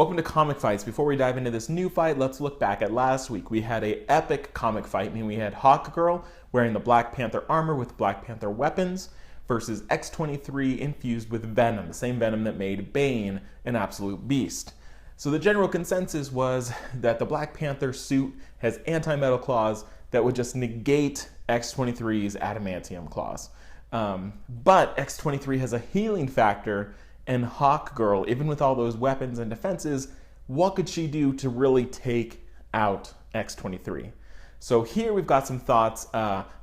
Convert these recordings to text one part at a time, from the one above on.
Welcome to Comic Fights. Before we dive into this new fight, let's look back at last week. We had an epic comic fight. I mean, we had Hawkgirl wearing the Black Panther armor with Black Panther weapons versus X-23 infused with Venom, the same Venom that made Bane an absolute beast. So the general consensus was that the Black Panther suit has anti-metal claws that would just negate X-23's adamantium claws. But X-23 has a healing factor, and Hawkgirl, even with all those weapons and defenses, what could she do to really take out X-23? So here we've got some thoughts.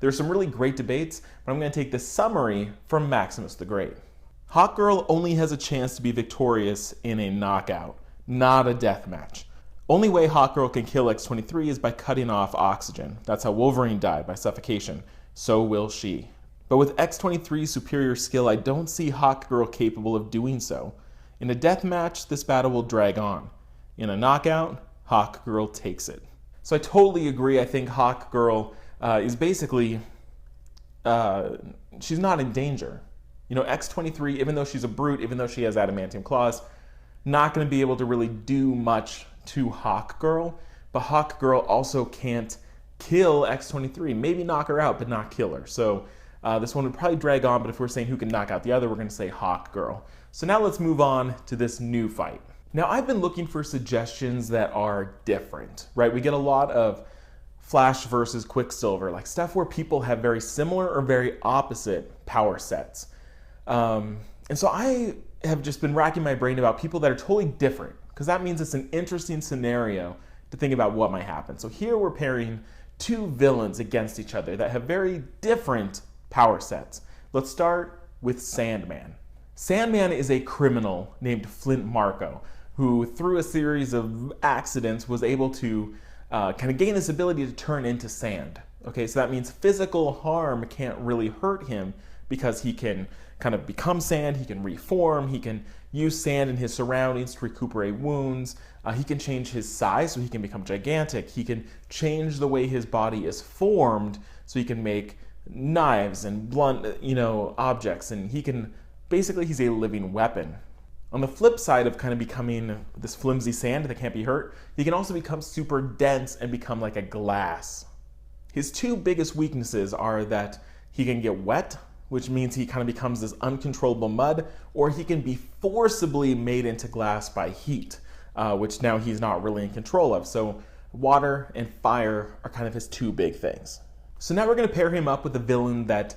There's some really great debates, but I'm going to take the summary from Maximus the Great. Hawkgirl only has a chance to be victorious in a knockout, not a death match. Only way Hawkgirl can kill X-23 is by cutting off oxygen. That's how Wolverine died, by suffocation. So will she. But with X-23's superior skill, I don't see Hawkgirl capable of doing so. In a death match, this battle will drag on. In a knockout, Hawkgirl takes it. So I totally agree. I think Hawkgirl is basically, she's not in danger. You know, X-23, even though she's a brute, even though she has adamantium claws, not going to be able to really do much to Hawkgirl. But Hawkgirl also can't kill X-23. Maybe knock her out, but not kill her. So this one would probably drag on, but if we're saying who can knock out the other, we're going to say Hawkgirl. So now let's move on to this new fight. Now, I've been looking for suggestions that are different, right? We get a lot of Flash versus Quicksilver, like stuff where people have very similar or very opposite power sets. And so I have just been racking my brain about people that are totally different, because that means it's an interesting scenario to think about what might happen. So here we're pairing two villains against each other that have very different power sets. Let's start with Sandman. Sandman is a criminal named Flint Marko, who through a series of accidents was able to kind of gain this ability to turn into sand. Okay, so that means physical harm can't really hurt him because he can kind of become sand, he can reform, he can use sand in his surroundings to recuperate wounds, he can change his size so he can become gigantic, he can change the way his body is formed so he can make knives and blunt, objects, and he can, basically he's a living weapon. On the flip side of kind of becoming this flimsy sand that can't be hurt, he can also become super dense and become like a glass. His two biggest weaknesses are that he can get wet, which means he kind of becomes this uncontrollable mud, or he can be forcibly made into glass by heat, which now he's not really in control of. So water and fire are kind of his two big things. So now we're going to pair him up with a villain that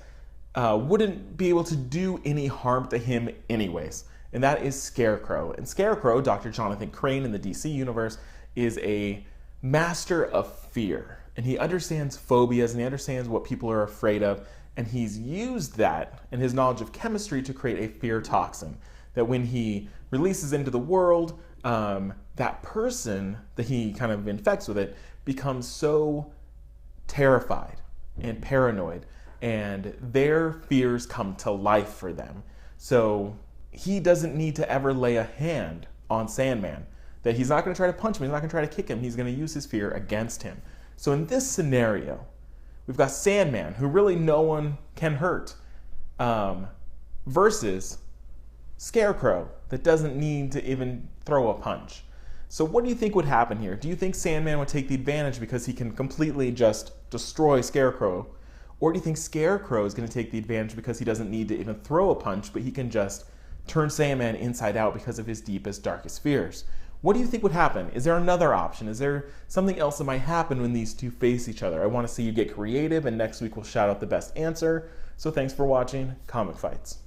wouldn't be able to do any harm to him anyways, and that is Scarecrow. And Scarecrow, Dr. Jonathan Crane in the DC universe, is a master of fear, and he understands phobias and he understands what people are afraid of, and he's used that and his knowledge of chemistry to create a fear toxin that when he releases into the world, that person that he kind of infects with it becomes so terrified and paranoid, and their fears come to life for them. So he doesn't need to ever lay a hand on Sandman. That he's not going to try to punch him, he's not going to try to kick him, he's going to use his fear against him. So in this scenario, we've got Sandman, who really no one can hurt, versus Scarecrow, that doesn't need to even throw a punch. So what do you think would happen here? Do you think Sandman would take the advantage because he can completely just destroy Scarecrow? Or do you think Scarecrow is going to take the advantage because he doesn't need to even throw a punch, but he can just turn Sandman inside out because of his deepest, darkest fears? What do you think would happen? Is there another option? Is there something else that might happen when these two face each other? I want to see you get creative, and next week we'll shout out the best answer. So thanks for watching Comic Fights.